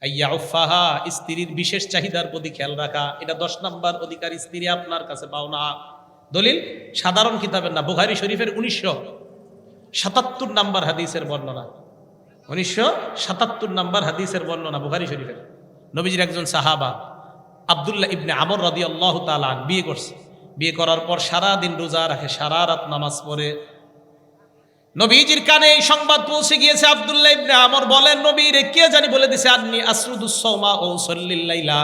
আইয়া উফাহা, স্ত্রীর বিশেষ চাহিদার প্রতি খেয়াল রাখা, এটা 10 নম্বর অধিকার স্ত্রী আপনার কাছে পাও না। দলিল সাধারণ কিতাবের না, বুখারী শরীফের 1977 নম্বর হাদিসের বর্ণনা, 1977 নম্বর হাদিসের বর্ণনা বুখারী শরীফের। নবীজির একজন সাহাবা আব্দুল্লাহ ইবনে আমর রাদিয়াল্লাহু তাআলা বিয়ে করছে। বিয়ে করার পর সারা দিন রোজা রাখে, সারা রাত নামাজ পড়ে। নবীজির কানে এই সংবাদ পৌঁছে গিয়েছে। আব্দুল্লাহ ইবনে আমর বলেন, নবী রে কে জানি বলে দিছে, আন্নি আসরুদুস সাওমা ও উসাল্লিল লাইলা,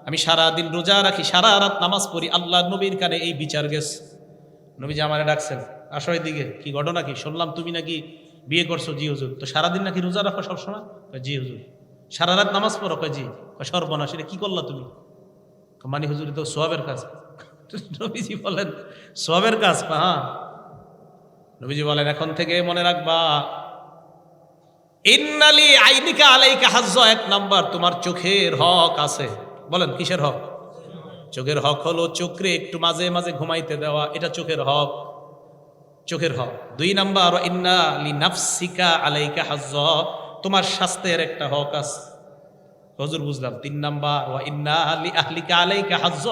আমি সারা দিন রোজা রাখি, সারা রাত নামাজ পড়ি। আল্লাহ নবীর কানে এই বিচার গেছে। নবীজি আমারে ডাকছেন, আসো এদিকে, কি ঘটনা কি? শুনলাম তুমি নাকি বিয়ে করছো। জি হুজুর। তো সারাদিন নাকি রোজা রাখো সবসময়? জি হুজুর। সারা রাত নামাজ পড়ো? জি। সর্বনাশ, এটা কি করলা তুমি? মানে হুজুর তো সোয়াবের কাজ। নবীজি বলেন সোয়াবের কাজ? হ্যাঁ। নবীজি বলেন এখন থেকে মনে রাখবা, ইন্নালি আইনিকা আলাইকা হাজ্জ, 1 নাম্বার তোমার চোখের হক আছে। বলেন কিসের হক? চোখের হক হলো চোখে একটু মাঝে মাঝে ঘুমাইতে দেওয়া, এটা চোখের হক, চোখের হক। 2 নাম্বার ইন্না লি নাফসিকা আলাইকা হাজ্জ, তোমার স্বাস্থ্যের একটা হক আছে। হুজুর বুঝলাম। 3 নাম্বার ওয়া ইন্না লি আহলিকা আলাইকা হাজ্জ,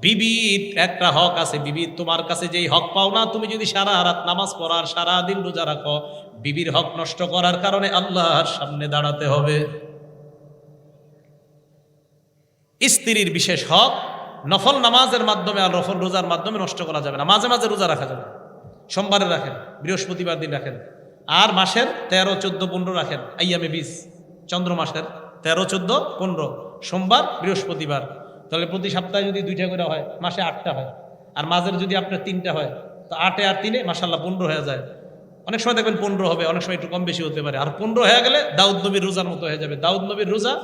বিবির একটা হক আছে। বিবি তোমার কাছে যেই হক পাও না, তুমি যদি সারা রাত নামাজ পড়ার সারা দিন রোজা রাখো, বিবির হক নষ্ট করার কারণে আল্লাহর সামনে দাঁড়াতে হবে। স্ত্রীর বিশেষ হক নফল নামাজের মাধ্যমে আর নফল রোজার মাধ্যমে নষ্ট করা যাবে না। মাঝে মাঝে রোজা রাখা যাবে, সোমবারে রাখেন, বৃহস্পতিবার দিন রাখেন, আর মাসের 13, 14, 15 রাখেন। আইয়ামে 20, চন্দ্র মাসের 13, 14, 15, সোমবার বৃহস্পতিবার। তাহলে প্রতি সপ্তাহে যদি 2টা করে হয়, মাসে 8টা হয়। আর মাঝের যদি আপনার 3টা হয়, তো 8 আর 3 মাশাআল্লাহ 15 হয়ে যায়। অনেক সময় দেখবেন 15 হবে, অনেক সময় একটু কম বেশি হতে পারে। আর 15 হয়ে গেলে দাউদ নবীর রোজার মতো হয়ে যাবে। দাউদ নবীর রোজা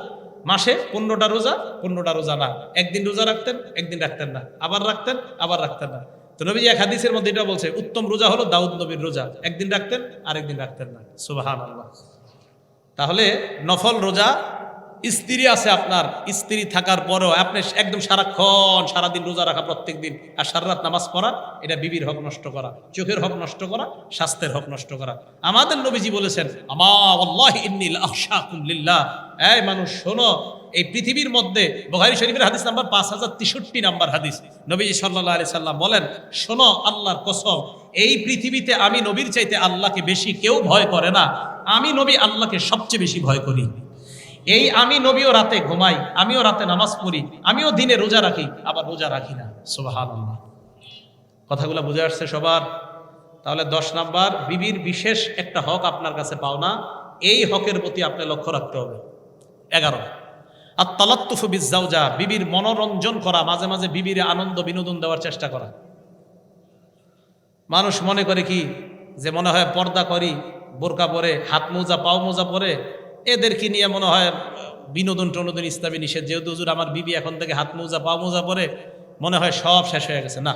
মাসে 15টা রোজা, 15টা রোজা না, একদিন রোজা রাখতেন, একদিন রাখতেন না, আবার রাখতেন, আবার রাখতেন না। তো নবীজি এক হাদিসের মধ্যে এটা বলছে, উত্তম রোজা হলো দাউদ নবীর রোজা, একদিন রাখতেন আর একদিন রাখতেন না। সুবহানাল্লাহ। তাহলে নফল রোজা, স্ত্রী আছে আপনার, স্ত্রী থাকার পরেও আপনি একদম সারাক্ষণ সারাদিন রোজা রাখা প্রত্যেক দিন, আর সারা রাত নামাজ পড়া, এটা বিবির হক নষ্ট করা, চোখের হক নষ্ট করা, স্বাস্থ্যের হক নষ্ট করা। আমাদের নবীজি বলেছেন, আমা ওয়াল্লাহি ইন্নী লাআখশাকুম লিল্লাহ, এই মানুষ শোনো, এই পৃথিবীর মধ্যে বুখারী শরীফের হাদিস নাম্বার 5063 নাম্বার হাদিস, নবীজি সাল্লাল্লাহু আলাইহি সাল্লাম বলেন, শোনো আল্লাহর কসম, এই পৃথিবীতে আমি নবীর চাইতে আল্লাহকে বেশি কেউ ভয় করে না, আমি নবী আল্লাহকে সবচেয়ে বেশি ভয় করি। এই আমি নবীও রাতে ঘুমাই, আমিও রাতে নামাজ পড়ি, আমিও দিনে রোজা রাখি, আবার রোজা রাখি না। সুবহানাল্লাহ। কথাগুলো বুঝে আসছে সবার? তাহলে 10 নাম্বার, বিবির বিশেষ একটা হক আপনার কাছে পাও না, এই হকের প্রতি আপনি লক্ষ্য রাখতে হবে। 11 আত-তালাত্তুফু বিজ-জাওজা, বিবির মনোরঞ্জন করা, মাঝে মাঝে বিবির আনন্দ বিনোদন দেওয়ার চেষ্টা করা। মানুষ মনে করে কি যে মনে হয় পর্দা করি, বোরকা পরে, হাত মোজা পাও মোজা পরে, এদেরকে নিয়ে মনে হয় বিনোদন টনোদন ইসলামী নিষেধ, যেহেতু হুজুর আমার বিবি এখন থেকে হাত মোজা পা মোজা পরে, মনে হয় সব শেষ হয়ে গেছে। না,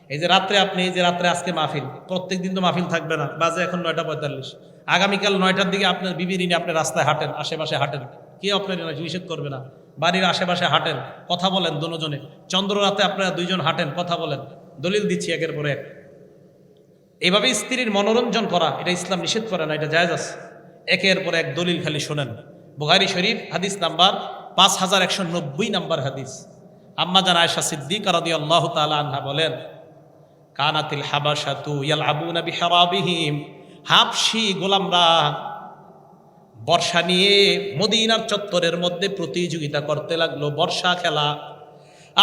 এই যে রাত্রে আপনি, এই যে রাত্রে আজকে মাহফিল, প্রত্যেক দিন তো মাহফিল থাকবে না, বাজে এখন 9টা 45, আগামীকাল 9টার দিকে আপনার বিবির নিয়ে আপনি রাস্তায় হাঁটেন, আশেপাশে হাঁটেন, কেউ আপনার নিষেধ করবে না। বাড়ির আশেপাশে হাঁটেন, কথা বলেন দুজনে, চন্দ্র রাতে আপনারা 2 জন হাঁটেন, কথা বলেন, দলিল দিচ্ছি একের পর এক। এইভাবে স্ত্রীর মনোরঞ্জন করা, এটা ইসলাম নিষেধ করে না, এটা জায়েজ আছে। একের পর এক দলিল খালি শোনেন। বুখারী শরীফ হাদিস নাম্বার 5190 নাম্বার হাদিস, আম্মা জান আয়েশা সিদ্দিকা রাদিয়াল্লাহু তাআলা আনহা বলেন, কানাতিল হাবাশাতু ইয়ালআবুনা বিহারাবিহিম, হাবশী গোলামরা বর্ষা নিয়ে মদিনার চত্বরের মধ্যে প্রতিযোগিতা করতে লাগলো, বর্ষা খেলা।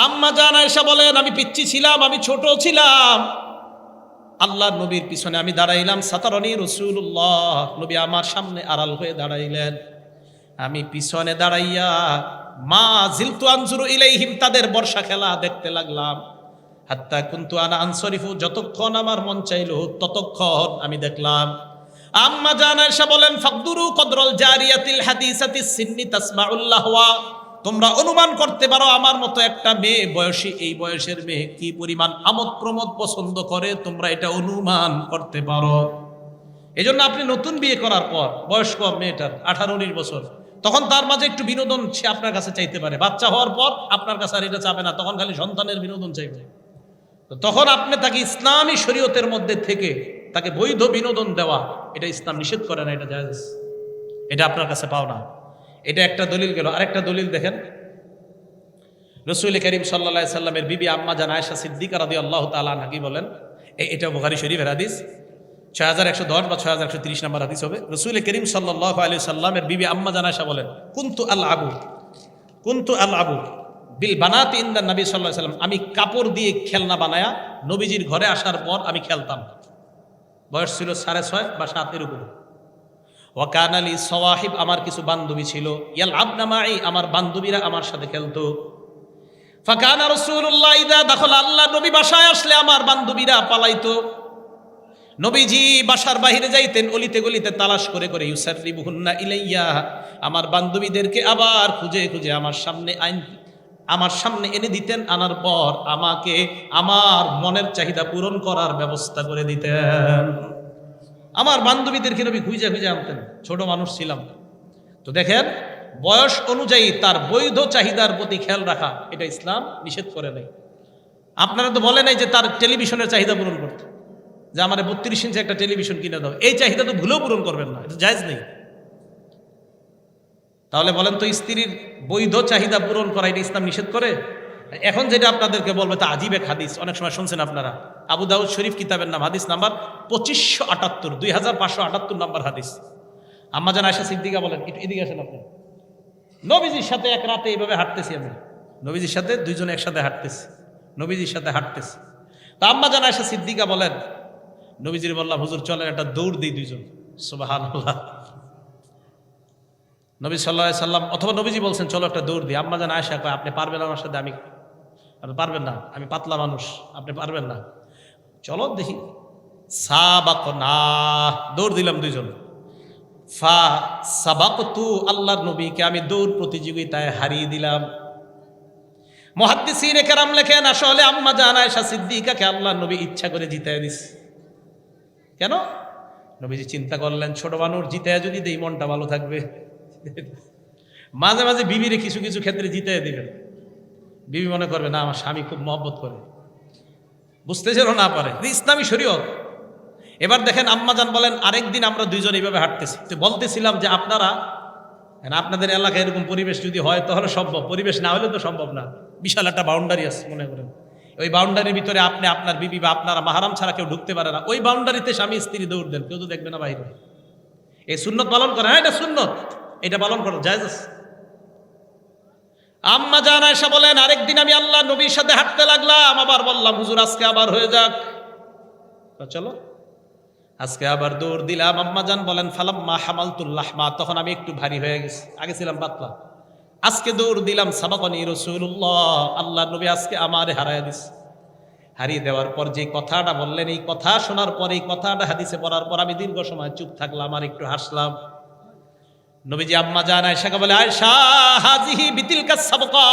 আম্মা জান আয়েশা বলেন, আমি পিচ্চি ছিলাম, আমি ছোট ছিলাম, আল্লাহ নবীর পিছনে আমি দাঁড়াইলাম, সাতারনি রাসূলুল্লাহ, নবী আমার সামনে আড়াল হয়ে দাঁড়াইলেন, আমি পিছনে দাঁড়াইয়া মা জিলতু আনজুরু ইলাইহিম, তাদের বর্ষা খেলা দেখতে লাগলাম, হাত্তা কুনতু আনা আনসরিফু, যতক্ষণ আমার মন চাইলো ততক্ষণ আমি দেখলাম। আম্মা জান আয়েশা বলেন, ফাকদুরু কদরাল জারিয়াতিল হাদিসাতিস সিন্নি তাসমাউল লাহওয়া, তোমরা অনুমান করতে পারো আমার মতো একটা মেয়ে বয়সী, এই বয়সের মেয়ে কি পরিমাণ আমোদ প্রমোদ পছন্দ করে, তোমরা এটা অনুমান করতে পারো। এই জন্য আপনি নতুন বিয়ে করার পর, বয়স কম মেয়েটার 18-19 বছর, তখন তার মাঝে একটু বিনোদন সে আপনার কাছে চাইতে পারে। বাচ্চা হওয়ার পর আপনার কাছে আর এটা চাবে না, তখন খালি সন্তানের বিনোদন চাইবে। তখন আপনি তাকে ইসলামী শরীয়তের মধ্যে থেকে তাকে বৈধ বিনোদন দেওয়া, এটা ইসলাম নিষেধ করে না, এটা জায়েজ, এটা আপনার কাছে পাও না। এটা একটা দলিল গেল। আরেকটা দলিল দেখেন, রাসূল করিম সাল্লাল্লাহু আলাইহি সাল্লামের বিবি আম্মা জান আয়েশা সিদ্দিকা রাদিয়াল্লাহু তাআলা আনহা কি বলেন, এটা বুখারী শরীফের হাদিস 6110 বা 6130 নম্বর হাদিস হবে। রাসূল করিম সাল্লাল্লাহু আলাইহি সাল্লামের বিবি আম্মা জান আয়েশা বলেন, কুনতু আলআবু বিল বানাতি ইনদা নবী সাল্লাল্লাহু আলাইহি সাল্লাম, আমি কাপড় দিয়ে খেলনা বানায়া নবীজির ঘরে আসার পর আমি খেলতাম। বয়স ছিল 6.5 বা 7 এর উপরে। ওয়া কানা লি সাওয়াহিব, আমার কিছু বান্ধবী ছিল, ইয়ালআবনা মাই, আমার বান্ধবীরা আমার সাথে খেলতো। ফাকানা রাসূলুল্লাহ ইযা দাখালা, আল্লাহ নবী বাসায় আসলে আমার বান্ধবীরা পালাইতো। নবীজি বাসার বাইরে যাইতেন, অলিতে গলিতে তালাশ করে করে, ইউসাররিবুহুন্না ইলাইয়া, আমার বান্ধবীদেরকে আবার খুঁজে খুঁজে আমার সামনে এনে দিতেন। আনার পর আমাকে আমার মনের চাহিদা পূরণ করার ব্যবস্থা করে দিতেন। আমার বান্ধবীদেরকে নবী খুঁজে খুঁজে আনতেন। ছোট মানুষ ছিলাম তো। দেখেন, বয়স অনুযায়ী তার বৈধ চাহিদার প্রতি খেয়াল রাখা, এটা ইসলাম নিষেধ করে নাই। আপনারা তো বলে নাই যে তার টেলিভিশনের চাহিদা পূরণ করতে, যে আমার 32 ইঞ্চি একটা টেলিভিশন কিনে দাও, এই চাহিদা তো ভুলেও পূরণ করবেন না, এটা জায়েজ নেই। তাহলে বলেন তো, স্ত্রীর বৈধ চাহিদা পূরণ করা এটা ইসলাম নিষেধ করে? এখন যেটা আপনাদেরকে বলবো তা আজীব এক হাদিস, অনেক সময় শুনছেন আপনারা। আবু দাউদ শরীফ কিতাবের নাম, হাদিস নাম্বার 2578, 2578 নম্বর হাদিস। আম্মা জান আয়েশা সিদ্দিকা বলেন, এদিকে আসেন আপনি, নবীজির সাথে এক রাতে এইভাবে হাঁটতেছি আমি, নবীজির সাথে দুইজনে একসাথে হাঁটতেছি, নবীজির সাথে হাঁটতেছি। তা আম্মা জান আয়েশা সিদ্দিকা বলেন, নবীজির বললাম, হুজুর চলেন একটা দৌড় দিই দুইজন। সুবহানাল্লাহ। নবী সাল্লাল্লাহু আলাইহি সাল্লাম অথবা নবীজি বলছেন চলো একটা দৌড় দিই। আম্মা জান আয়েশা কয়, আপনি পারবেন আমার সাথে? আপনি পারবেন না, আমি পাতলা মানুষ, আপনি পারবেন না, চলো দেখি। সাবাকনা, দৌড় দিলাম দুইজন। ফা সাবাকতু, আল্লাহর নবীকে আমি দৌড় প্রতিযোগিতায় হারিয়ে দিলাম। মুহাদ্দিসিনে কেরাম লেখেন, আসলে আম্মা জান আয়েশা সিদ্দিকাকে আল্লাহর নবী ইচ্ছা করে জিতায় দিস। কেন? নবীজি চিন্তা করলেন, ছোট মানুষ জিতায় যদি দেই মনটা ভালো থাকবে। মাঝে মাঝে বিবিরে কিছু কিছু ক্ষেত্রে জিতায় দিবেন, বিবি মনে করবে না আমার স্বামী খুব মহব্বত করে, বুঝতে যেন না পারে, ইসলামী শরীয়ত। এবার দেখেন, আম্মাজান বলেন, আরেকদিন আমরা দুইজন এইভাবে হাঁটতেছি, তো বলতেছিলাম যে আপনাদের এলাকায় এরকম পরিবেশ যদি হয় তাহলে সম্ভব, পরিবেশ না হলে তো সম্ভব না। বিশাল একটা বাউন্ডারি আছে মনে করেন, ওই বাউন্ডারির ভিতরে আপনি, আপনার বিবি বা আপনারা মাহারাম ছাড়া কেউ ঢুকতে পারে না। ওই বাউন্ডারিতে স্বামী স্ত্রী দৌড় দেন, কেউ তো দেখবে না বাইরে। এই সুন্নত পালন করে, হ্যাঁ এটা সুন্নত, এটা পালন করো, জায়েজ আছে। আম্মা জান আয়েশা বলেন, আরেকদিন আমি আল্লাহ নবীর সাথে হাঁটতে লাগলাম, আবার বললাম হুজুর আজকে আবার হয়ে যাক, চলো আজকে আবার দৌড় দিলাম। আম্মা জান বলেন, ফালাম্মা হামালতুল লাহমা, তখন আমি একটু ভারী হয়ে গেছি, আগে ছিলাম পাতলা, আজকে দৌড় দিলাম। সাবাকানি রাসূলুল্লাহ, আল্লাহ নবী আজকে আমারে হারায় দিস। হারিয়ে দেওয়ার পর যে কথাটা বললেন, এই কথা শোনার পর, এই কথাটা হাদিসে পড়ার পর আমি দীর্ঘ সময় চুপ থাকলাম আর একটু হাসলাম। নবীজি আম্মা জান আয়েশাকে বলে, আয়েশা হাজিহি বিতিলকা সাবকা,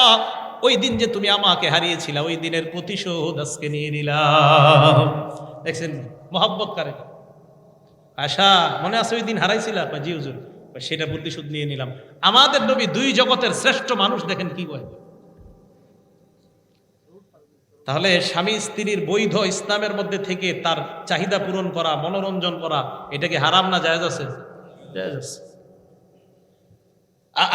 ওই দিন যে তুমি আমাকে হারিয়েছিলা, ওই দিনের প্রতিশোধ আজকে নিয়ে নিলাম। দেখছেন মহব্বত করে। আয়েশা মনে আছে ওই দিন হারাইছিলা? জি হুজুর, সেটা প্রতিশোধ নিয়ে নিলাম। আমাদের নবী দুই জগতের শ্রেষ্ঠ মানুষ, দেখেন কি বলে। তাহলে স্বামী স্ত্রীর বৈধ ইসলামের মধ্যে থেকে তার চাহিদা পূরণ করা, মনোরঞ্জন করা, এটাকে হারাম না জায়েজ আছে? জায়েজ আছে।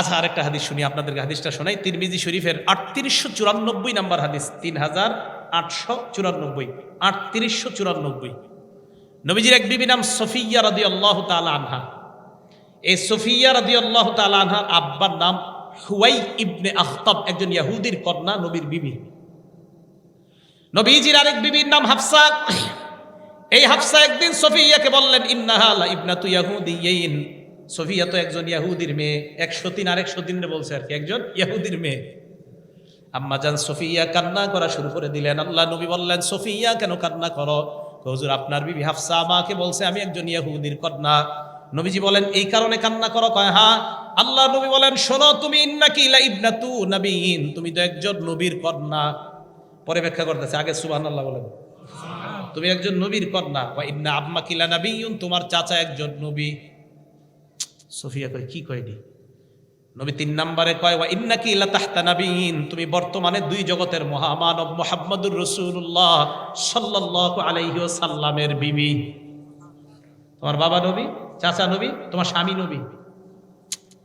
আচ্ছা, আরেকটা হাদিস শুনি আপনাদেরকে, হাদিসটা শোনাই। তিরমিজি শরীফের 3894 নম্বর হাদিস, 3894, 3894। নবীজির এক বিবি নাম সফিয়া রাদিয়াল্লাহু তাআলা আনহা। এই সফিয়া রাদিয়াল্লাহু তাআলা আনহার আব্বার নাম হুয়াই ইবনে আখতাব, একজন ইহুদির কন্যা, নবীর বিবি। নবীজির আরেক বিবির নাম হাফসা। এই হাফসা একদিন সফিয়াকে বললেন, ইন্নাহা লা ইবনাতু ইয়াহুদিয়্যিন, সফিয়া তো একজন ইহুদির মেয়ে। 103 আর 103 বলছে আর কি, একজন ইহুদির মেয়ে। আম্মা জান সফিয়া কান্না করা শুরু করে দিলেন। আল্লাহ নবী বললেন, সফিয়া কেন কান্না করো? হুজুর আপনার বিবি হাফসা আমাকে বলছে আমি একজন ইহুদির কন্যা। নবীজি বলেন, এই কারণে কান্না করো? কয় হ্যাঁ। আল্লাহ নবী বলেন, শোনো, তুমি ইন্নাকি লা ইবনাতু নবিয়্যিন, তুমি তো একজন নবীর কন্যা। পরে ব্যাখ্যা করতেছে, আগে সুবহানাল্লাহ বলেন। তুমি একজন নবীর কন্যা। ওয়া ইন্না আম্মাকি লা নাবিয়্যুন, তোমার চাচা একজন নবী। সফিয়া কয়, কি কয়নি? নবী 3 নম্বরে কয়, ওয়া ইন্নাকি লা তাহতা নাবিয়্যিন, তুমি বর্তমানে দুই জগতের মহামানব মুহাম্মদুর রাসূলুল্লাহ সাল্লাল্লাহু আলাইহি ওয়াসাল্লামের বিবি। তোমার বাবা নবী, চাচা নবী, তোমার স্বামী নবী।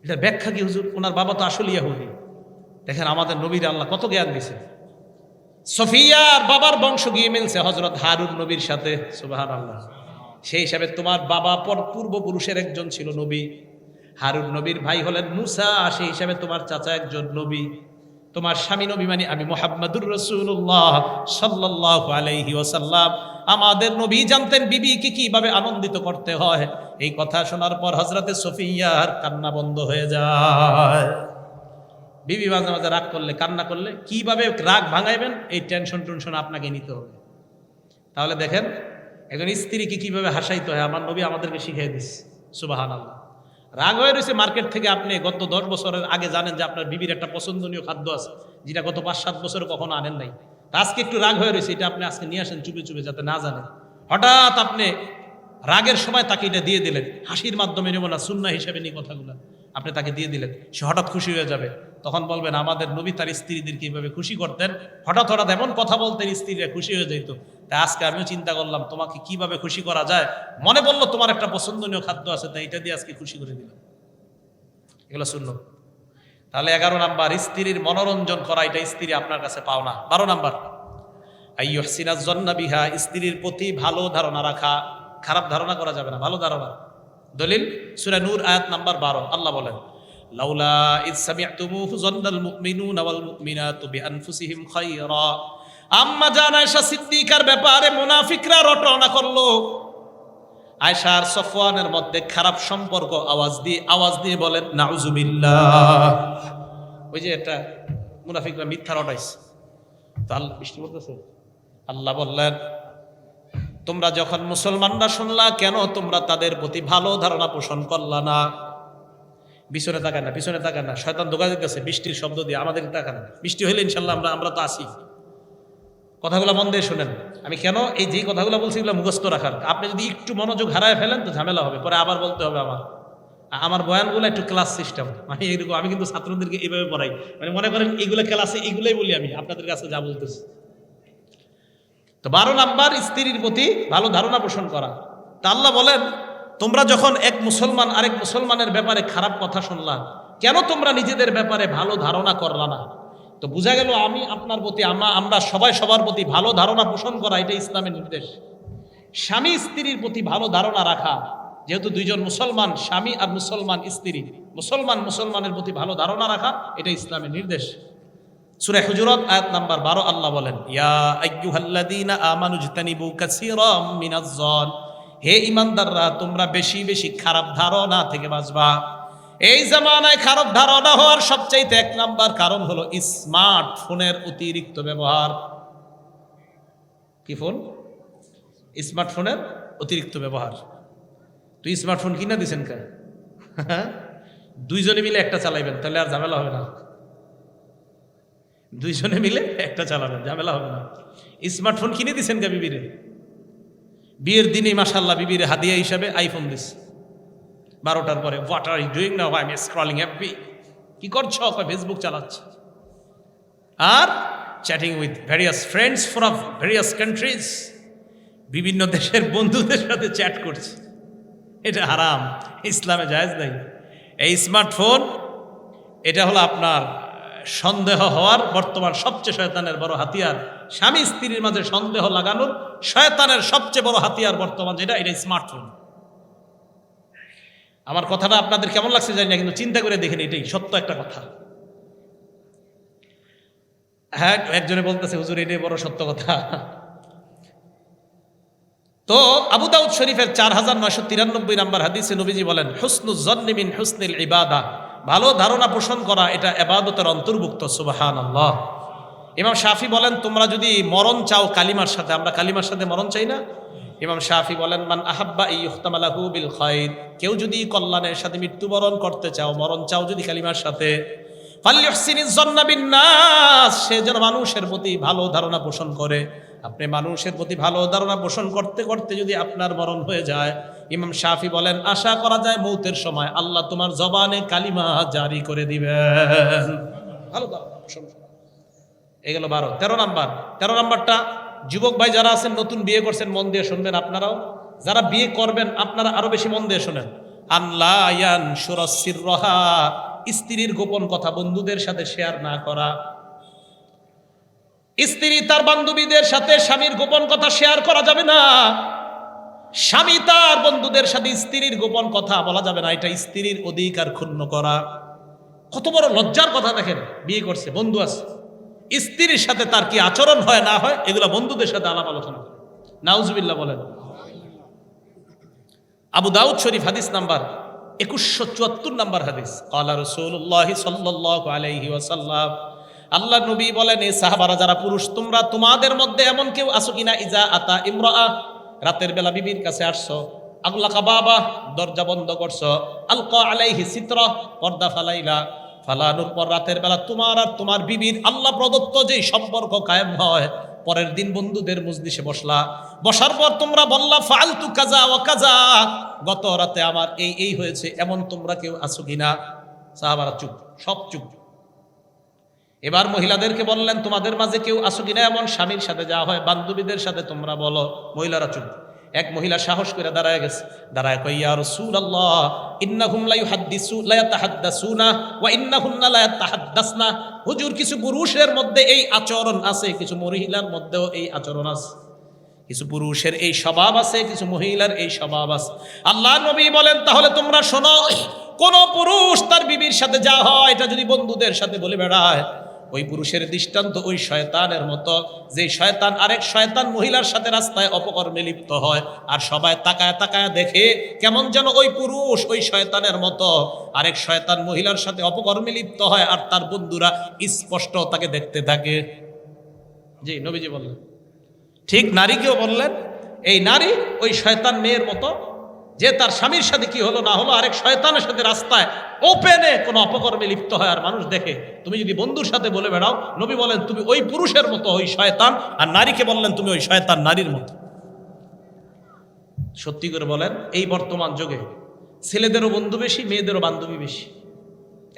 এটা ব্যাখ্যা কি হুজুর? ওনার বাবা তো আসলে ইহুদি। দেখেন আমাদের নবীর আল্লাহ কত জ্ঞান দিছে। সফিয়ার বাবার বংশ গিয়ে মিলছে হযরত হারুন নবীর সাথে, সুবহানাল্লাহ। সেই হিসাবে তোমার বাবা পূর্বপুরুষের একজন ছিল নবী, হারুন নবীর ভাই হলেন মুসা, সেই হিসাবে তোমার চাচা একজন নবী, তোমার স্বামী নবী মানে আমি মুহাম্মাদুর রাসূলুল্লাহ সাল্লাল্লাহু আলাইহি ওয়াসাল্লাম। আমাদের নবী জানতেন বিবিকে কিভাবে আনন্দিত করতে হয়। এই কথা শোনার পর হযরতে সফিয়ার কান্না বন্ধ হয়ে যায়। বিবি মাঝে মাঝে রাগ করলে, কান্না করলে কিভাবে রাগ ভাঙাইবেন এই টেনশন আপনাকে নিতে হবে। তাহলে দেখেন একজন স্ত্রীকে কিভাবে হাসাইতে হয় আমার নবী আমাদেরকে শিখিয়ে দিচ্ছে, সুবহানাল্লাহ। রাগ হয়ে রয়েছে মার্কেট থেকে, আপনি গত 10 বছরের আগে জানেন যে আপনার বিবির একটা পছন্দনীয় খাদ্য আছে যেটা গত 5-7 বছরে কখনো আনেন নাই। আজকে একটু রাগ হয়ে রয়েছে, এটা আপনি আজকে নিয়ে আসেন চুপে চুপে যাতে না জানেন। হঠাৎ আপনি রাগের সময় তাকে এটা দিয়ে দিলেন, হাসির মাধ্যমে নেব না, সুন্নাহ হিসেবে নিয়ে কথাগুলো আপনি তাকে দিয়ে দিলেন, সে হঠাৎ খুশি হয়ে যাবে। তখন বলবেন আমাদের নবী তার স্ত্রীদের কিভাবে খুশি করতেন, হঠাৎ হঠাৎ এমন কথা বলতেন স্ত্রীরা খুশি হয়ে যেত। তাই আজকে আমিও চিন্তা করলাম তোমাকে কিভাবে খুশি করা যায়, মনে বললো তোমার একটা পছন্দনীয় খাদ্য আছে, তাই এটা দিয়ে আজকে খুশি করে দিলাম। এগুলো সুন্নাহ। তাহলে 11 নাম্বার, স্ত্রীর মনোরঞ্জন করা, এটা স্ত্রী আপনার কাছে পাও না। 12 নাম্বার, আইয়ুহসিনা যন্না বিহা, স্ত্রীর প্রতি ভালো ধারণা রাখা, খারাপ ধারণা করা যাবে না, ভালো ধারণা। দলিল সূরা নূর আয়াত নাম্বার 12, আল্লাহ বলেন লাউলা ইয সামি'তুমুহু যান্নাল মুমিনুনা ওয়াল মুমিনাতু বিআনফুসিহিম খায়রা। আম্মা জান আয়েশা সিদ্দিকার ব্যাপারে মুনাফিকরা রটনা করলো, আয়েশা আর সফওয়ানের মধ্যে খারাপ সম্পর্ক আওয়াজ দিয়ে বলেন নাউজুবিল্লাহ। ওই যে এটা মুনাফিকরা মিথ্যা রটাইছে। তো আল্লাহ বৃষ্টি বলতেছে, আল্লাহ বললেন তোমরা যখন মুসলমানরা শুনলা, কেন তোমরা তাদের প্রতি ভালো ধারণা পোষণ করলা না? পিছনে তাকান না, পিছনে তাকান না, শয়তান ধোঁকা দিতেছে বৃষ্টির শব্দ দিয়ে, আমাদের তাকান না। বৃষ্টি হইলে ইনশাল্লাহ আমরা তো আসি। কথাগুলো মন দিয়ে শোনেন। আমি কেন এই যে কথাগুলো বলছি এগুলো মুখস্থ রাখার, আপনি যদি একটু মনোযোগ হারায় ফেলেন তো ঝামেলা হবে, পরে আবার বলতে হবে। আমার বয়ানগুলো একটু ক্লাস সিস্টেম, মানে এইরকম। আমি কিন্তু ছাত্রদেরকে এইভাবে পড়াই, মানে মনে করেন এইগুলো ক্লাসে এইগুলোই বলি আমি আপনাদের কাছে যা বলতেছি। তো 12 নাম্বার, স্ত্রীর প্রতি ভালো ধারণা পোষণ করা। তা আল্লাহ বলেন তোমরা যখন এক মুসলমান আরেক মুসলমানের ব্যাপারে খারাপ কথা শুনলা, কেন তোমরা নিজেদের ব্যাপারে ভালো ধারণা করলা না? তো বোঝা গেল আমি আপনার প্রতি, আমরা সবাই সবার প্রতি ভালো ধারণা পোষণ করা, এটা ইসলামের নির্দেশ। স্বামী স্ত্রীর প্রতি ভালো ধারণা রাখা, যেহেতু দুইজন মুসলমান, স্বামী আর মুসলমান স্ত্রী, মুসলমানের প্রতি ভালো ধারণা রাখা, এটা ইসলামের নির্দেশ। সূরা হুজুরাত আয়াত নাম্বার 12, আল্লাহ বলেন ইয়া আইয়ুহাল্লাযীনা আমানু ইজতানিবু কাসীরাম মিনাজ-যন, হে ঈমানদাররা তোমরা বেশি বেশি খারাপ ধারণা থেকে বাঁচবা। এই জামানায় খারাপ ধারণা হওয়ার সবচাইতে 1 নাম্বার কারণ হলো স্মার্টফোনের অতিরিক্ত ব্যবহার। কি ফোন? স্মার্টফোনের অতিরিক্ত ব্যবহার। তুই স্মার্টফোন কিনা দিছেন কেন? দুইজনে মিলে একটা চালাইবেন, তাহলে আর ঝামেলা হবে না। দুইজনে মিলে একটা চালাবেন, ঝামেলা হবে না। স্মার্টফোন কিনে দিছেন কে বিবিরে? বিয়ের দিনে মাশাআল্লাহ বিবিরে হাদিয়া হিসাবে আইফোন দিস। 12টার পরে what are you doing now? I am scrolling FB. কি করছো? ফেসবুক চালাচ্ছে আর chatting with various friends from various countries, বিভিন্ন দেশের বন্ধুদের সাথে চ্যাট করছে। এটা হারাম, ইসলামে জায়েজ নাই। এই স্মার্টফোন এটা হলো আপনার সন্দেহ হওয়ার বর্তমান সবচেয়ে শয়তানের বড় হাতিয়ার। স্বামী স্ত্রীর মাঝে সন্দেহ লাগানোর শয়তানের সবচেয়ে বড় হাতিয়ার বর্তমান যেটা, এটা স্মার্টফোন। আমার কথাটা আপনাদের কেমন লাগছে জানি না, কিন্তু চিন্তা করে দেখেন, এটাই সত্য একটা কথা। হ্যাঁ, একজনে বলতেছে হুজুর এটাই বড় সত্য কথা। তো আবু দাউদ শরীফের 4993 নম্বর হাদিসে নবীজি বলেন হুসনুজ জন্নি মিন হুসনিল ইবাদা, ভালো ধারণা পোষণ করা এটা ইবাদতের অন্তর্ভুক্ত। সুবহানাল্লাহ। ইমাম শাফি বলেন তোমরা যদি মরণ চাও কালিমার সাথে, আমরা কালিমার সাথে মরণ চাই না? ইমাম শাফি বলেন মান আহাব্বা ইয়ুখতামালাহু বিল খায়র, কেউ যদি কল্যাণের সাথে মৃত্যুবরণ করতে চাও, মরণ চাও যদি কালিমার সাথে, ফালইহসিনিজ জন্না বিন নাস, সে যেন মানুষের প্রতি ভালো ধারণা পোষণ করে। আপনি মানুষের প্রতি ভালো ধারণা পোষণ করতে করতে যদি আপনার মরণ হয়ে যায়, ইমাম শাফি বলেন আশা করা যায় মৌতের সময় আল্লাহ তোমার জবানে কালিমা জারি করে দিবেন। ভালো ধারণা পোষণ করা। এগুলো 12। 13 নাম্বার, 13 নাম্বারটা যুবক ভাই যারা আছেন নতুন বিয়ে করছেন মন দিয়ে শুনবেন, আপনারাও যারা বিয়ে করবেন আপনারা আরো বেশি মন দিয়ে শোনেন। আল্লাহ ইয়ান সুরসিরহা, স্ত্রীর গোপন কথা বন্ধুদের সাথে শেয়ার না করা। স্ত্রী তার বান্ধবীদের সাথে স্বামীর গোপন কথা শেয়ার করা যাবে না। স্বামী তার বন্ধুদের সাথে স্ত্রীর গোপন কথা বলা যাবে না, এটা স্ত্রীর অধিকার ক্ষুণ্ণ করা। কত বড় লজ্জার কথা দেখেন, বিয়ে করছে, বন্ধু আছে, স্ত্রীর সাথে তার কি আচরণ হয় না হয় এগুলা বন্ধুদের সাথে আলাপ আলোচনা করে। নাউজুবিল্লাহ বলেন। আবু দাউদ শরীফ হাদিস নাম্বার 2174 নাম্বার হাদিস, ক্বালা রাসূলুল্লাহ সাল্লাল্লাহু আলাইহি ওয়াসাল্লাম, আল্লাহ নবী বলেন, এই সাহাবারা যারা পুরুষ, তোমরা তোমাদের মধ্যে এমন কেউ আছো কিনা, ইজা আতা ইমরাআ, রাতের বেলা বিবির কাছে আসছো, আগলাকা বাবা, দরজা বন্ধ করছো, আলকা আলাইহি সিতরা, পর্দা ফালাইলা, ফালানোর পর রাতের বেলা তোমার আর তোমার বিবির আল্লাহ প্রদত্ত যে সম্পর্ক কায়েম হয়, পরের দিন বন্ধুদের মজলিসে বসলা, বসার পর তোমরা বললা ফালতু কাজা ওয়া কাজা, গত রাতে আমার এই হয়েছে, এমন তোমরা কেউ আছো কিনা? সাহাবারা চুপ, সব চুপ। এবার মহিলাদেরকে বললেন, তোমাদের মাঝে কেউ আছো কিনা এমন, স্বামীর সাথে যা হয় বান্ধবীদের সাথে তোমরা বলো। মহিলারা চুপ। এক মহিলা সাহস করে দাঁড়ায় গেছে, দাঁড়ায় কই, ইয়া রাসূলুল্লাহ ইন্নাহুম লা ইয়াতাহাদ্দাসুনা ওয়া ইন্নাহুন্না লা ইয়াতাহাদ্দাসনা, হুজুর কিছু পুরুষের মধ্যে এই আচরণ আছে, কিছু মহিলার মধ্যেও এই আচরণ আছে, কিছু পুরুষের এই স্বভাব আছে, কিছু মহিলার এই স্বভাব আছে। আল্লাহ নবী বলেন, তাহলে তোমরা শোনো, কোন পুরুষ তার বিবির সাথে যা হয় এটা যদি বন্ধুদের সাথে বলে বেড়ায়, ওই পুরুষের দৃষ্টান্ত ওই শয়তানের মতো, যে শয়তান আরেক শয়তান মহিলার সাথে রাস্তায় অপকর্মে লিপ্ত হয়, আর সবাই তাকায় তাকায় দেখে কেমন যেন ওই পুরুষ ওই শয়তানের মতো আরেক শয়তান মহিলার সাথে অপকর্মে লিপ্ত হয়, আর তার বন্ধুরা স্পষ্ট তাকে দেখতে থাকে। জি, নবীজি বললেন। ঠিক নারীকেও বললেন, এই নারী ওই শয়তান মেয়ের মতো, যে তার স্বামীর সাথে কি হলো না হলো আরেক শয়তানের সাথে রাস্তায় ওপেনে কোনো অপকর্মে লিপ্ত হয় আর মানুষ দেখে, তুমি যদি বন্ধুর সাথে বলে বেড়াও, নবী বলেন তুমি ওই পুরুষের মতো, ওই শয়তান। আর নারীকে বললেন তুমি ওই শয়তান নারীর মতো। সত্যি করে বলেন, এই বর্তমান যুগে ছেলেদেরও বন্ধু বেশি, মেয়েদেরও বান্ধবী বেশি।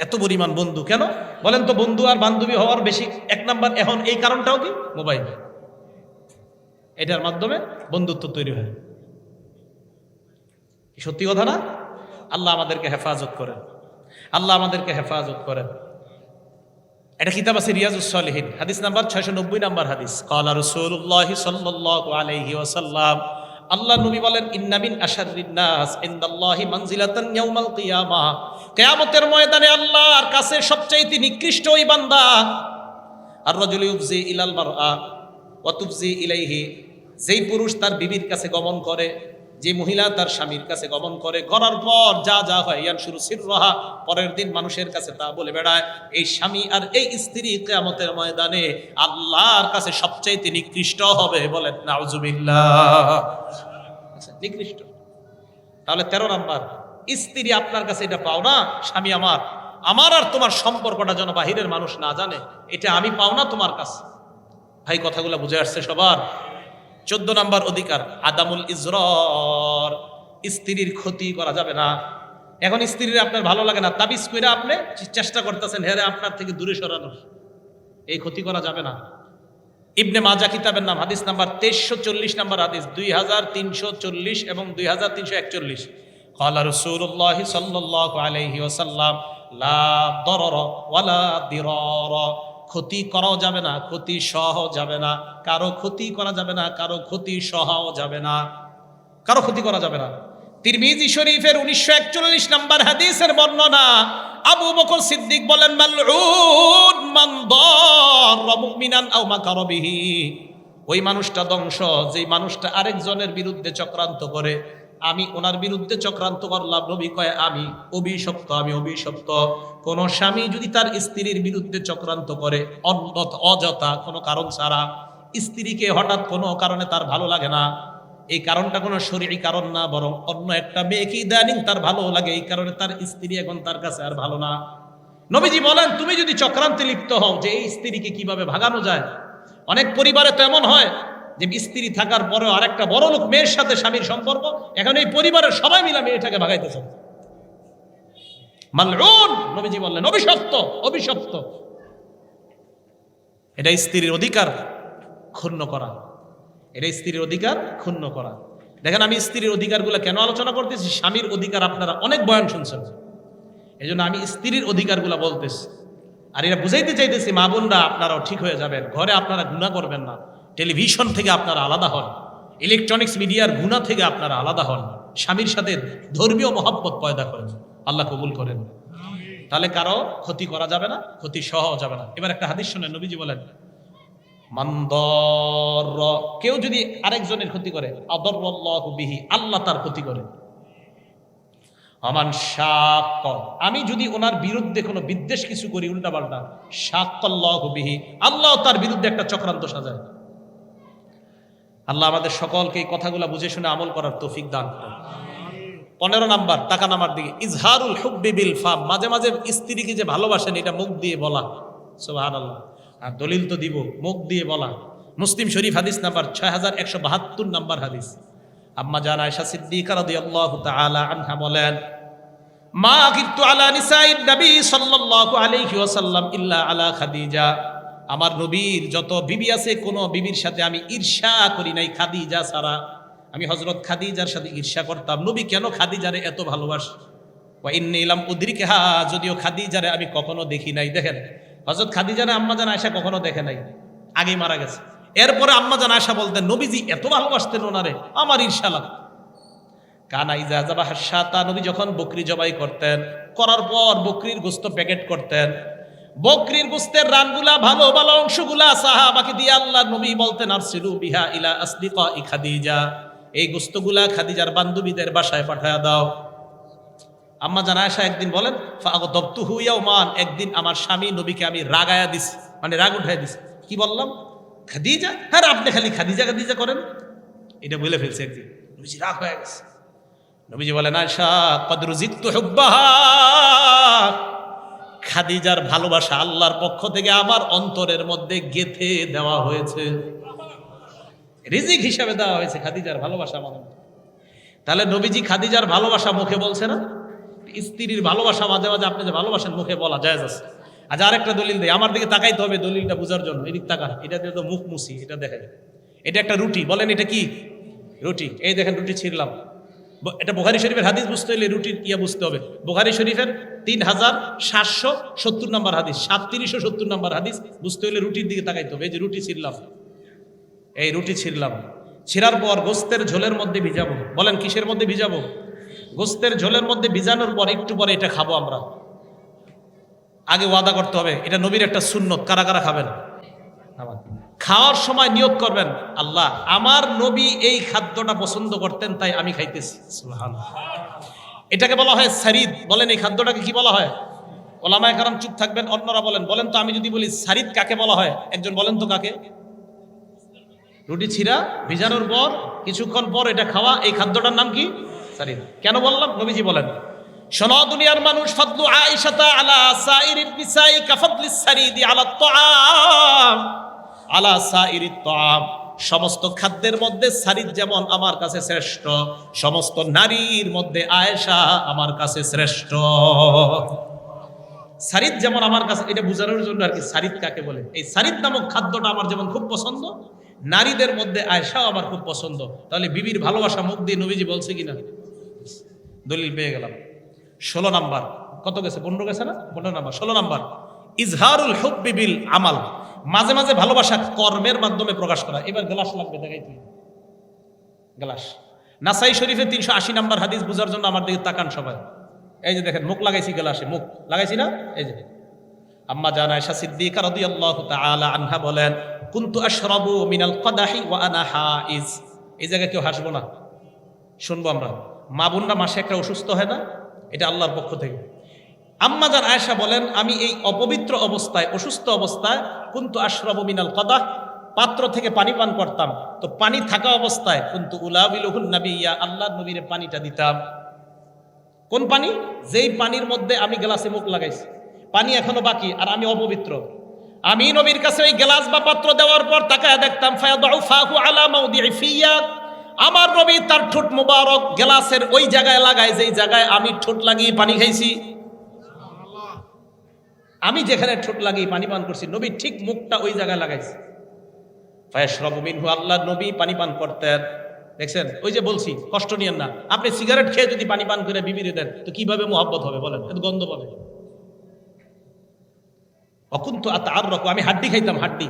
এত পরিমাণ বন্ধু কেন বলেন তো? বন্ধু আর বান্ধবী হওয়ার বেশি এক নাম্বার এখন এই কারণটাও কি, মোবাইল। এটার মাধ্যমে বন্ধুত্ব তৈরি হয়। সত্যি কথা না? আল্লাহ আমাদেরকে হেফাজত করেন, আল্লাহ আমাদেরকে হেফাজত করেন। এটা কিতাব আছে রিয়াজুস সালিহিন, হাদিস নাম্বার 690 নাম্বার হাদিস, ক্বালা রাসূলুল্লাহ সাল্লাল্লাহু আলাইহি ওয়াসাল্লাম, আল্লাহ নবী বলেন, ইন্না মিন আশাররিন নাস ইনদাল্লাহি মানজিলাতান ইয়াউমাল কিয়ামাহ, কিয়ামতের ময়দানে আল্লাহর কাছে সবচেয়ে নিকৃষ্ট ওই বান্দা, আর রাজুলু ইউফজি ইলাল মারআ ওয়া তুফজি ইলাইহি, যেই পুরুষ তার বিবির কাছে গমন করে, যে মহিলা তার স্বামীর কাছে গমন করে, করার পর যা যা হয় ইয়ানশুরু সিররাহা, পরের দিন মানুষের কাছে তা বলে বেড়ায়, এই স্বামী আর এই স্ত্রী কিয়ামতের ময়দানে আল্লাহর কাছে সবচেয়ে নিকৃষ্ট হবে। বলেন নাউজুবিল্লাহ। নিকৃষ্ট। তাহলে 13 নাম্বার, স্ত্রী আপনার কাছে এটা পাও না, স্বামী আমার আর তোমার সম্পর্কটা যেন বাহিরের মানুষ না জানে, এটা আমি পাও না তোমার কাছে। ভাই কথাগুলো বুঝে আসছে সবার? 14 নাম্বার অধিকার, আদামুল ইজরার, স্ত্রীর ক্ষতি করা যাবে না। এখন স্ত্রীর আপনার ভালো লাগে না, তাবিজ কইরা আপনি চেষ্টা করতেছেন হেরে আপনার থেকে দূরে সরানোর, এই ক্ষতি করা যাবে না। ইবনে মাজাহ কিতাবের নাম, হাদিস নাম্বার 2340 নাম্বার হাদিস, 2340 এবং 2341, ক্বালা রাসূলুল্লাহ সাল্লাল্লাহু আলাইহি ওয়াসাল্লাম, লা দারারা ওয়ালা দিরারা, ক্ষতি করাও যাবে না, ক্ষতি সহ যাবে না, কারো ক্ষতি করা যাবে না, কারো ক্ষতি সহও যাবে না, কারো ক্ষতি করা যাবে না। তিরমিজি শরীফের 1941 নাম্বার হাদিসের বর্ণনা, আবু বকর সিদ্দিক বলেন, মালউন মান দাররা মুমিনান আও মাকারা বিহি, ওই মানুষটা ধ্বংস যেই মানুষটা আরেকজনের বিরুদ্ধে চক্রান্ত করে। আমি ওনার বিরুদ্ধে চক্রান্ত করলাম, নবী কয় আমি অভিশপ্ত, আমি অভিশপ্ত। কোন স্বামী যদি তার স্ত্রীর বিরুদ্ধে চক্রান্ত করে অযথা কোনো কারণ ছাড়া, স্ত্রীকে হঠাৎ কোনো কারণে তার ভালো লাগে না, এই কারণটা কোনো শরীরী কারণ না, বরং অন্য একটা মেয়েকে ইদানিং তার ভালো লাগে, এই কারণে তার স্ত্রী এখন তার কাছে আর ভালো না। নবীজি বলেন, তুমি যদি চক্রান্তে লিপ্ত হও যে এই স্ত্রীকে কিভাবে ভাগানো যায়। অনেক পরিবারে তো এমন হয় যে স্ত্রী থাকার পরেও আরেকটা বড় লোক মেয়ের সাথে স্বামীর সম্পর্ক, এখন এই পরিবারের সবাই মিলে মেয়েটাকে ভাগাইতেছে। মালউন, নবীজি বললেন অভিশপ্ত, অভিশপ্ত। এটা স্ত্রীর অধিকার ক্ষুণ্ণ করা, এটা স্ত্রীর অধিকার ক্ষুণ্ণ করা। দেখেন আমি স্ত্রীর অধিকারগুলো কেন আলোচনা করতেছি, স্বামীর অধিকার আপনারা অনেক বয়ান শুনছেন, এই জন্য আমি স্ত্রীর অধিকারগুলো বলতেছি। আর এরা বুঝাইতে চাইতেছি মা বোনরা আপনারাও ঠিক হয়ে যাবেন, ঘরে আপনারা গুনাহ করবেন না, টেলিভিশন থেকে আপনারা আলাদা হন, ইলেকট্রনিক্স মিডিয়ার গুনাহ থেকে আপনারা আলাদা হন, স্বামীর সাথে ধর্মীয় মহব্বত পয়দা করেন, আল্লাহ কবুল করেন। তাহলে কারো ক্ষতি করা যাবে না, ক্ষতি সহ যাবে না। এবার একটা হাদিস শুনেন, নবীজি বলেন মানদর, কেউ যদি আরেকজনের ক্ষতি করে আদরল্লাহু বিহি, আল্লাহ তার ক্ষতি করে। আমান শাক, আমি যদি ওনার বিরুদ্ধে কোনো বিদ্বেষ কিছু করি উল্টাপাল্টা, শাক্কাল্লাহু বিহি, আল্লাহ তার বিরুদ্ধে একটা চক্রান্ত সাজায়। আল্লাহ আমাদের সকলকে এই কথাগুলো বুঝে শুনে আমল করার তৌফিক দান করেন। 15 নাম্বার, টাকা নাম্বার দিকে, ইজহারুল হুব্বি বিল ফাম, মাঝে মাঝে স্ত্রীকে যে ভালোবাসেন এটা মুখ দিয়ে বলা, সুবহানাল্লাহ। আর দলিল তো দিব, মুখ দিয়ে বলা। মুসলিম শরীফ হাদিস নাম্বার 6172 নাম্বার হাদিস, আম্মা জান আয়েশা সিদ্দিকা রাদিয়াল্লাহু তাআলা আনহা বলেন মা গিবতু আলা নিসাইন নবী সাল্লাল্লাহু আলাইহি ওয়াসাল্লাম ইল্লা আলা খাদিজা, আমার নবীর যত বিবি আছে কোন বিবির সাথে আমি ঈর্ষা করি নাই খাদিজা ছাড়া। আমি হযরত খাদিজার সাথে ঈর্ষা করতাম, নবী কেন খাদিজারে এত ভালোবাসে। ওয়া ইন্নী লাম উদরিকহা, যদিও খাদিজারে আমি কখনো দেখি নাই। দেখেন হযরত খাদিজারে আম্মা জান আয়েশা কখনো দেখে নাই, আগেই মারা গেছে। এরপরে আম্মা জান আয়েশা বলতেন নবীজি এত ভালোবাসতেন ওনারে, আমার ঈর্ষা লাগতো। কানা ইজা যাবাহা শাতা, নবী যখন বকরি জবাই করতেন, করার পর বকরির গোশত প্যাকেট করতেন, বকরির গোশতের রানগুলা ভালো ভালো অংশগুলা সাহাবাকে দিয়ে আল্লাহর নবী বলতেন আরসিলু বিহা ইলা আসদিকা খাদিজা, এই গোশতগুলা খাদিজার বান্ধবীদের বাসায় পাঠায়া দাও। আম্মা জান আয়েশা একদিন বলেন ফাগদাবতুহু ইয়াওমান, একদিন আমার স্বামী নবীকে আমি রাগায়া দিছি, মানে রাগ উঠায় দিছি। কি বললাম? খাদিজা, হ্যাঁ আপনি খালি খাদিজা খাদিজা করেন, এটা বলে ফেলছে একদিন। নবীজি রাগ হয়ে গেছে। নবীজি বলেন আয়েশা কদ রুজিকতু হুব্বাহা, খাদিজার ভালোবাসা আল্লাহর পক্ষ থেকে আমার অন্তরের মধ্যে গেঁথে দেওয়া হয়েছে, রিজিক হিসাবে দেওয়া হয়েছে খাদিজার ভালোবাসা আমার। তাহলে নবীজি খাদিজার ভালোবাসা মুখে বলছে না, স্ত্রীর ভালোবাসা মাঝে মাঝে আপনি যে ভালোবাসেন মুখে বলা জায়েজ আছে। আজ আরেকটা দলিল দেয়, আমার দিকে তাকাইতে হবে দলিলটা বোঝার জন্য। এদিক তাকান, এটা দিয়ে তো মুখ মুছি, এটা দেখেন, এটা একটা রুটি, বলেন এটা কি? রুটি। এই দেখেন রুটি ছিঁড়লাম, এটা বুখারী শরীফের হাদিস বুঝতে হলে রুটির ইয়া বুঝতে হবে। বুখারী শরীফের 3770 নম্বর হাদিস, 3770 নম্বর হাদিস বুঝতে হলে রুটির দিকে তাকাইতে হবে। এই যে রুটি ছিঁড়লাম, এই রুটি ছিঁড়লাম, ছিঁড়ার পর গোস্তের ঝোলের মধ্যে ভিজাবো। বলেন কিসের মধ্যে ভিজাবো? গোস্তের ঝোলের মধ্যে ভিজানোর পর একটু পরে এটা খাবো আমরা। আগে ওয়াদা করতে হবে, এটা নবীর একটা সুন্নত। কারা কারা খাবেন? খাওয়ার সময় নিয়ত করবেন আল্লাহ আমার নবী এই খাদ্যটা পছন্দ করতেন তাই আমি খাইতেছি, সুবহানাল্লাহ। এটাকে বলা হয় সারিদ। বলেন এই খাদ্যটাকে কি বলা হয়? ওলামায়ে কেরাম চুপ থাকবেন, অন্যরা বলেন। বলেন তো আমি যদি বলি সারিদ কাকে বলা হয়, একজন বলেন তো কাকে? রুটি ছিঁড়া ভিজানোর পর কিছুক্ষণ পর এটা খাওয়া, এই খাদ্যটার নাম কি? সারিদ। কেন বললাম? নবীজি বলেন শোনো দুনিয়ার মানুষ, ফাদলু আয়েশাতা আলা সাইরিন নিসাই কাফাদলিস সারিদি আলা তাআম আলা সাইরিত তাআম, সমস্ত খাদ্যের মধ্যে সারিদ যেমন আমার কাছে শ্রেষ্ঠ, সমস্ত নারীর মধ্যে আয়েশা আমার কাছে শ্রেষ্ঠ। সারিদ যেমন আমার কাছে, এটা বোঝানোর জন্য আর কি সারিদ কাকে বলে। এই সারিদ নামক খাদ্যটা আমার যেমন খুব পছন্দ, নারীদের মধ্যে আয়েশাও আমার খুব পছন্দ। তাহলে বিবির ভালোবাসা মুখ দিয়ে নবীজি বলছে কিনা? দলিল পেয়ে গেলাম। 16 নাম্বার, কত গেছে? 15 গেছে না? 15 নাম্বার। 16 নাম্বার ইজহারুল হুব্বি বিল আমাল, মাঝে মাঝে ভালোবাসা কর্মের মাধ্যমে প্রকাশ করা। এবার গ্লাস লাগবে, দেখাই তুই গ্লাস। নাসাই শরীফে 380 নাম্বার হাদিস বুঝার জন্য আমার দিকে তাকান সবাই। এই যে দেখেন মুখ লাগাইছি, গ্লাসে মুখ লাগাইছি না? এই যে আম্মা জান আয়েশা সিদ্দিকা রাদিয়াল্লাহু তাআলা আনহা বলেন কুনতু আশরাবু মিনাল কাদাহি ওয়া আনা হাইজ। এই জায়গায় কেউ হাসবো না, শুনবো আমরা। মা বোনরা মাসে একটা অসুস্থ হয় না, এটা আল্লাহর পক্ষ থেকে। আম্মা জান আয়েশা বলেন আমি এই অপবিত্র অবস্থায়, অসুস্থ অবস্থায়, কুনতু আশরাবু মিনাল কাদাহ, পাত্র থেকে পানি পান করতাম। তো পানি থাকা অবস্থায় কুনতু উলাবিলুহুন নাবিয়্যা, আল্লাহর নবীরে পানিটা দিতাম। কোন পানি? যেই পানির মধ্যে আমি গ্লাসে মুখ লাগাইছি, পানি এখনো বাকি আর আমি অপবিত্র। আমি নবীর কাছে ওই গ্লাস বা পাত্র দেওয়ার পর তাকায় দেখতাম ফায়াদউ ফাহু আলা মাউদিই ফিয়া, আমার নবী তার ঠোঁট মুবারক গ্লাসের ওই জায়গায় লাগায় যেই জায়গায় আমি ঠোঁট লাগিয়ে পানি খাইছি। আমি যেখানে ঠোঁট লাগিয়ে পানি পান করছি, নবী ঠিক মুখটা ওই জায়গায় লাগাইছে। ফায়াশরাবু মিনহু, আল্লাহর নবী পানি পান করতেন। দেখছেন, ওই যে বলছি কষ্ট নিয়েন না। আপনি সিগারেট খেয়ে যদি পানি পান করে বিবিরে দেন তো কিভাবে মোহাব্বত হবে বলেন? এত গন্ধ পাবে। অকুন্ত আর রকম আমি হাড্ডি খাইতাম, হাড্ডি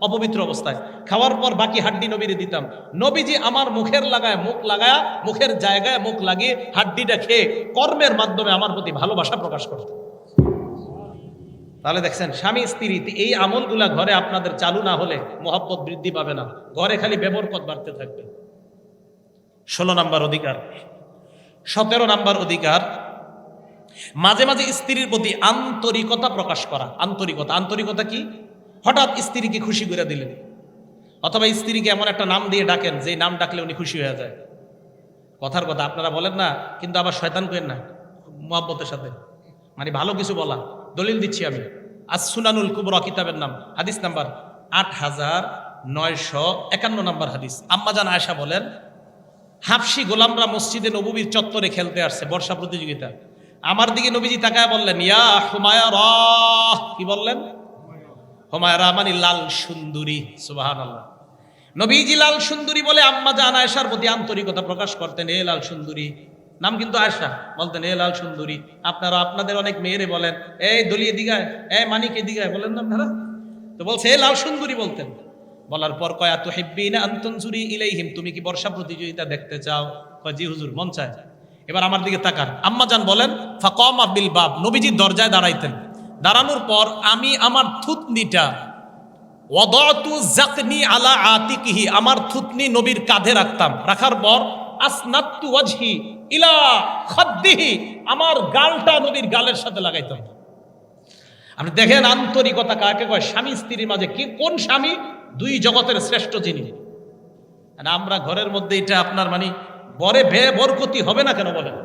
অপবিত্র অবস্থায়, খাওয়ার পর বাকি হাড্ডি নবীরে দিতাম। নবীজি আমার মুখের লাগায় মুখ লাগায়, মুখের জায়গায় মুখ লাগিয়ে হাড্ডিটা খেয়ে কর্মের মাধ্যমে আমার প্রতি ভালোবাসা প্রকাশ করতেন। তাহলে দেখছেন, স্বামী স্ত্রী এই আমলগুলা ঘরে আপনাদের চালু না হলে মোহাব্বত বৃদ্ধি পাবে না, ঘরে খালি বেবরকত বাড়তে থাকবে। 16 নম্বর অধিকার। 17 নম্বর অধিকার, মাঝে মাঝে স্ত্রীর প্রতি আন্তরিকতা প্রকাশ করা। আন্তরিকতা কি? হঠাৎ স্ত্রীকে খুশি করে দিলেন, অথবা স্ত্রীকে এমন একটা নাম দিয়ে ডাকেন যে নাম ডাকলে উনি খুশি হয়ে যায়। কথার কথা আপনারা বলেন না, কিন্তু আবার শয়তান করেন না মুহাব্বতের সাথে, মানে ভালো কিছু বলা। দলিল দিচ্ছি আমি, আস-সুনানুল কুবরা কিতাবের নাম, হাদিস নাম্বার 8951 নম্বর হাদিস। আম্মাজান আয়েশা বলেন, হাফসি গোলামরা মসজিদে নববীর চত্বরে খেলতে আসছে, বর্ষা প্রতিযোগিতা। আমার দিকে নবীজি তাকায় বললেন, ইয়া হুমায়রা। কি বললেন? হুমায়রা মানে লাল সুন্দরী। সুবহানাল্লাহ। নবীজি লাল সুন্দরী বলে আম্মাজান আয়েশার প্রতি আন্তরিকতা প্রকাশ করতেন। এ লাল সুন্দরী, নাম কিন্তু আয়েশা, বলতেন এ লাল সুন্দরী। আপনারা আপনাদের অনেক মেয়েরে বলেন, এই দলিয়ে দিগায়, এই মানিকে দিগায়, বলেন না আপনারা? তো বলছে এ লাল সুন্দরী বলতেন। বলার পর কয় আতুহিব্বিনা আন তানজুরি ইলাইহিম, তুমি কি বর্ষা প্রতিযোগিতা দেখতে চাও? কয় জি হুজুর, মন চায়। এবার আমার দিকে তাকান। আম্মাজান বলেন, ফাকামা বিল বাব, নবীজি দরজায় দাঁড়াইতেন। দাঁড়ানোর পর আমি আমার থুতনিটা ওয়াদাতু যাকনি আলা আতিকিহি, আমার থুতনি নবীর কাঁধে রাখতাম। রাখার পর আসনাতু ওয়াজহি ইলা খাদ্দিহি, আমার গালটা নবীর গালের সাথে লাগাইতাম। আপনি দেখেন আন্তরিকতা কাকে কয়? স্বামী স্ত্রীর মাঝে কি, কোন স্বামী? দুই জগতের শ্রেষ্ঠ যিনি। আমরা ঘরের মধ্যে এটা আপনার মানে বরে বে বরকতি হবে না কেন বলেন?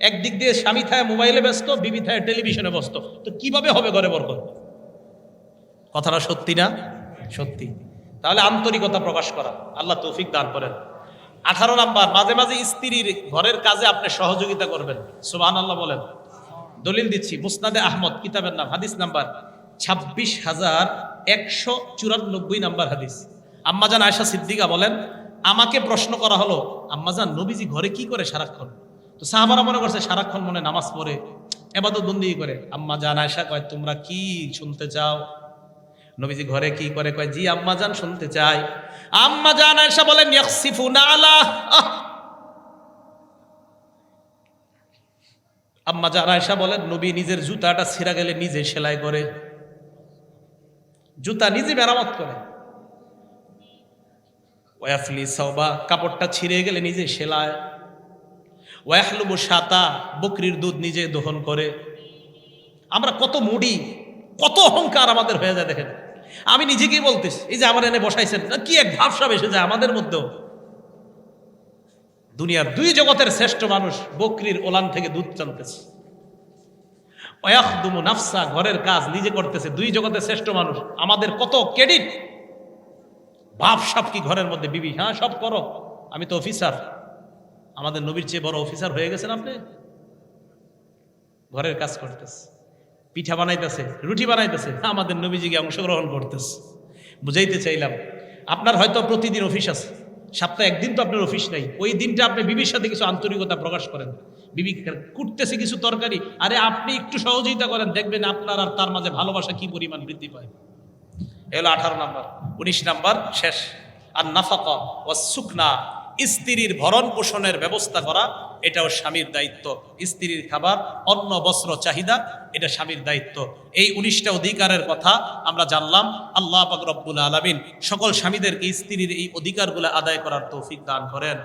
একদিক দিয়ে স্বামী থায় মোবাইলে ব্যস্ত, বিবি থায় টেলিভিশনে ব্যস্ত, তো কিভাবে হবে ঘরে বরকত? কথাটা সত্যি না? সত্যি। তাহলে আন্তরিকতা প্রকাশ করা, আল্লাহ তৌফিক দান করেন। 18 নাম্বার, মাঝে মাঝে স্ত্রীর ঘরের কাজে আপনি সহযোগিতা করবেন। সুবহানাল্লাহ বলেন। দলিল দিচ্ছি, মুসনাদে আহমদ কিতাবের নাম, হাদিস নাম্বার 26,194 নাম্বার হাদিস। আম্মাজান আয়েশা সিদ্দিকা বলেন, আমাকে প্রশ্ন করা হলো, আম্মাজান নবীজি ঘরে কি করে সারাক্ষণ? তো সাহাবারা মনে করছে সারাক্ষণ মনে নামাজ পড়ে, ইবাদত বন্দেগী করে। আম্মাজান আয়েশা কয়, তোমরা কি শুনতে চাও? নবীজি ঘরে কি করে? কয় জি আম্মাজান, শুনতে চাই। আম্মাজান আয়েশা বলেন, ইয়াখসিফুনা আলা, আম্মাজান আয়েশা বলেন, নবী নিজের জুতাটা ছিঁড়া গেলে নিজে সেলাই করে, জুতা নিজে মেরামত করে। ওয়াফলি সাওবা, কাপড়টা ছিঁড়ে গেলে নিজে সেলায়। ওয়াহলুবু শাতা, বকরির দুধ নিজে দহন করে। আমরা কত মুডি, কত অহংকার আমাদের হয়ে যায় দেখেন। আমি নিজেকেই বলতেছি, এই যে আমার এনে বসাইছেন, কি এক ভাবসাব এসে যায় আমাদের মধ্যেও। দুনিয়ার দুই জগতের শ্রেষ্ঠ মানুষ বকরির ওলান থেকে দুধ টানতেছে। ওয়াখদুমু নাফসা, ঘরের কাজ নিজে করতেছে। দুই জগতের শ্রেষ্ঠ মানুষ, আমাদের কত ক্রেডিট। ভাবসাব কি ঘরের মধ্যে, বিবি হ্যাঁ সব করো, আমি তো অফিসার। আমাদের নবীর চেয়ে বড় অফিসার হয়ে গেছেন আপনি। ঘরের কাজ করতেছে, পিঠা বানাইতেছে, রুটি বানাইতেছে, আমাদের নবীজিকে অংশগ্রহণ করতেছে। বুঝাইতে চাইলাম, আপনার হয়তো প্রতিদিন অফিস আছে, সপ্তাহে একদিন তো আপনার অফিস নাই। ওই দিনটা আপনি বিবির সাথে কিছু আন্তরিকতা প্রকাশ করেন। বিবি কুটতেছে কিছু তরকারি, আরে আপনি একটু সহযোগিতা করেন, দেখবেন আপনার আর তার মাঝে ভালোবাসা কি পরিমাণ বৃদ্ধি পায়। এলো 18 নাম্বার। 19 নাম্বার শেষ, আর নাফাকা ওয়াস সুকনা, স্ত্রীর ভরণ পোষণের ব্যবস্থা করা, এটাও স্বামীর দায়িত্ব। স্ত্রীর খাবার, অন্ন, বস্ত্র চাহিদা, এটা স্বামীর দায়িত্ব। এই 19টা অধিকারের কথা আমরা জানলাম। আল্লাহ পাক রব্বুল আলামিন সকল স্বামীদেরকে স্ত্রীর এই অধিকারগুলো আদায় করার তৌফিক দান করেন।